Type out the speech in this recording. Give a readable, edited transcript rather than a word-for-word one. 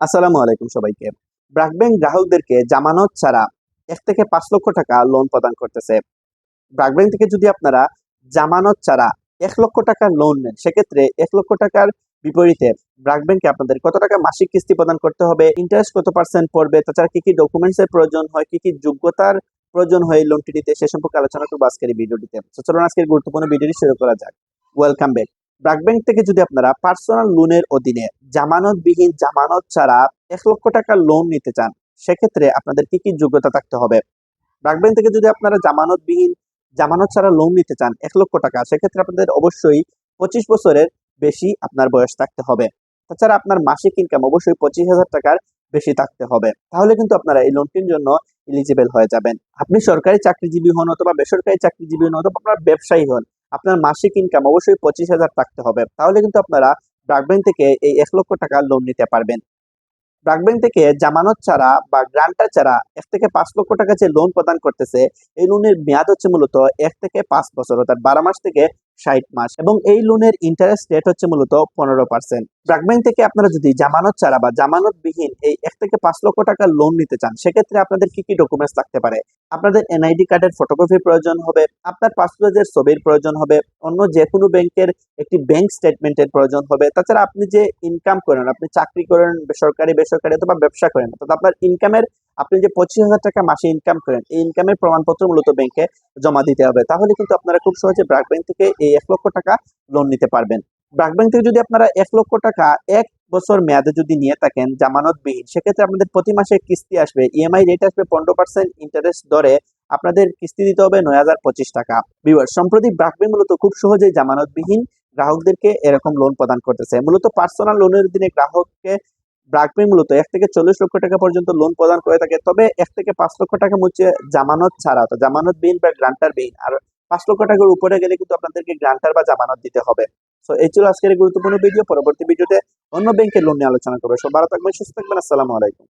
আসসালামু আলাইকুম সবাইকে। ব্র্যাক ব্যাংক গ্রাহকদেরকে জামানত ছাড়া ১ থেকে ৫ লক্ষ টাকা লোন প্রদান করতেছে। ব্র্যাক ব্যাংক থেকে যদি আপনারা জামানত ছাড়া ১ লক্ষ টাকার লোন নেন, সেক্ষেত্রে ১ লক্ষ টাকার বিপরীতে ব্র্যাক ব্যাংকে আপনাদের কত টাকা মাসিক কিস্তি প্রদান করতে হবে, ইন্টারেস্ট কত পার্সেন্ট পড়বে, তাছাড়া কি ডকুমেন্টস এর প্রয়োজন হয়, কি যোগ্যতার প্রয়োজন হয় এই লোনটি নিতে, সে সম্পর্কে আলোচনা করব আজকের এই ভিডিওটিতে। তো চলুন আজকের গুরুত্বপূর্ণ ভিডিওটি শুরু করা যাক। Welcome back. ব্র্যাক ব্যাংক থেকে যদি আপনারা পার্সোনাল লোনের অধীনে জামানতবিহীন জামানত ছাড়া ১ লক্ষ টাকার লোন নিতে চান, সেক্ষেত্রে আপনাদের কি যোগ্যতা থাকতে হবে? ব্র্যাক ব্যাংক থেকে যদি আপনারা জামানতবিহীন জামানত ছাড়া লোন নিতে চান ১ লক্ষ টাকা, সেক্ষেত্রে আপনাদের অবশ্যই ২৫ বছরের বেশি আপনার বয়স থাকতে হবে। তাছাড়া আপনার মাসিক ইনকাম অবশ্যই ২৫,০০০ টাকার বেশি থাকতে হবে। তাহলে কিন্তু আপনারা এই লোনটির জন্য এলিজিবল হয়ে যাবেন। আপনি সরকারি চাকরিজীবী হন অথবা বেসরকারি চাকরিজীবী হন অথবা আপনার ব্যবসায়ী হন, আপনার মাসিক ইনকাম অবশ্যই ২৫,০০০ থাকতে হবে। তাহলে কিন্তু আপনারা ব্র্যাক ব্যাংক থেকে এই ১ লক্ষ টাকা লোন নিতে পারবেন। ব্র্যাক ব্যাংক থেকে জামানত ছাড়া বা গ্রান্টার ছাড়া ১ থেকে ৫ লক্ষ টাকা যে লোন প্রদান করতেছে, এই লোনের মেয়াদ হচ্ছে মূলত ১ থেকে ৫ বছর, অর্থাৎ ১২ মাস থেকে ৬০ মাস, এবং এই লোনের ইন্টারেস্ট রেট হচ্ছে মূলত ১৫%। ব্র্যাক ব্যাংক থেকে আপনারা যদি জামানত ছাড়া বা জামানতবিহীন এই ১ থেকে ৫ লক্ষ টাকার লোন নিতে চান, সেক্ষেত্রে আপনাদের কি ডকুমেন্টস লাগতে পারে? আপনাদের এনআইডি কার্ডের ফটোকপি প্রয়োজন হবে, আপনার পাসপোর্টের ছবির প্রয়োজন হবে, অন্য যে কোনো ব্যাংকের একটি ব্যাংক স্টেটমেন্টের প্রয়োজন হবে। তাছাড়া আপনি যে ইনকাম করেন, আপনি চাকরি করেন, বেসরকারি অথবা ব্যবসা করেন, অর্থাৎ আপনার ইনকামের, আপনি যে ২৫,০০০ টাকা মাসে ইনকাম করেন, এই ইনকামের প্রমাণপত্র মূলত ব্যাংকে জমা দিতে হবে। তাহলে কিন্তু আপনারা খুব সহজে ব্র্যাক ব্যাংক থেকে এই ১ লক্ষ টাকা লোন নিতে পারবেন। ব্র্যাক ব্যাংক থেকে যদি আপনারা ১ লক্ষ টাকা ১ বছর মেয়াদে যদি নিয়ে থাকেন জামানতবিহীন, সেক্ষেত্রে আপনাদের প্রতি মাসে কিস্তি আসবে, ইএমআই রেট আসবে ১৫% ইন্টারেস্ট দরে আপনাদের কিস্তি দিতে হবে ৯,০২৫ টাকা। ভিউয়ার্স, সম্প্রতি ব্র্যাক ব্যাংক মূলত খুব সহজেই জামানতবিহীন গ্রাহকদেরকে এরকম লোন প্রদান করতেছে। মূলত পার্সোনাল লোনের অধীনে গ্রাহককে ব্র্যাক ব্যাংক মূলত ১ থেকে ৪০ লক্ষ টাকা পর্যন্ত লোন প্রদান করে থাকে। তবে ১ থেকে ৫ লক্ষ টাকা হচ্ছে জামানত ছাড়া, অর্থাৎ জামানতবিহীন বা গ্রান্টারবিহীন। আর ৫ লক্ষ টাকার উপরে গেলে কিন্তু আপনাদেরকে গ্রান্টার বা জামানত দিতে হবে। সো এই ছিল আজকের গুরুত্বপূর্ণ ভিডিও। পরবর্তী ভিডিওতে অন্য ব্যাংকের লোন নিয়ে আলোচনা করবো। সব ভালো থাকবেন, সুস্থ থাকবেন। আসসালামু আলাইকুম।